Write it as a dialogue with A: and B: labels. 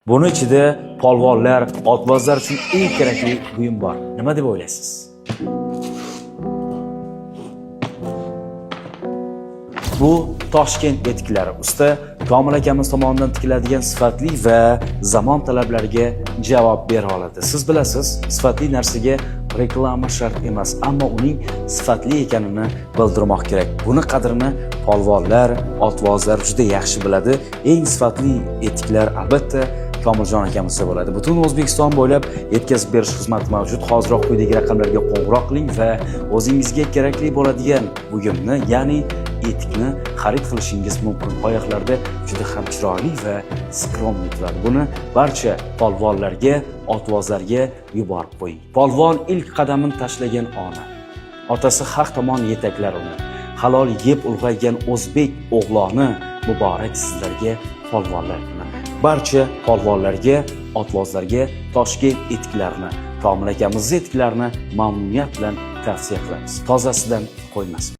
A: Buni ichida polvonlar, otbozlar uchun eng kerakli buyum bor. Nima deb o'ylaysiz? Bu Toshkent etiklari. Usta Komil akamiz tomonidan tikiladigan sifatli va zamon talablariga javob bera oladi. Siz bilasiz, sifatli narsaga reklama shart emas, ammo uning sifatli ekanini bildirmoq kerak. Buni qadrini polvonlar, otvozlar juda yaxshi biladi. Eng sifatli etiklar albatta Komiljon akamizda bo'ladi. Butun O'zbekiston bo'ylab yetkazib berish xizmati mavjud. Hoziroq quyidagi raqamlarga qo'ng'iroq qiling va o'zingizga kerakli bo'ladigan buyumni, ya'ni etikni xarid qilishingiz mumkin. Oyoqlarda juda ham chiroyli va skromniy turadi. Buni barcha polvonlarga, otvozlarga yuborib qo'ying. Polvon ilk qadamini tashlagan ona. Otasi haq tomon yetaklar uni. Halol yeb ulg'aygan o'zbek o'g'loni muborak sizlarga polvonlar kuni. Barcha polvonlarga, otvozlarga Toshkent etiklarini, Komil akamiz etiklarini mamnuniyat bilan tavsiya qilamiz. Tozasidan qo'ymasin.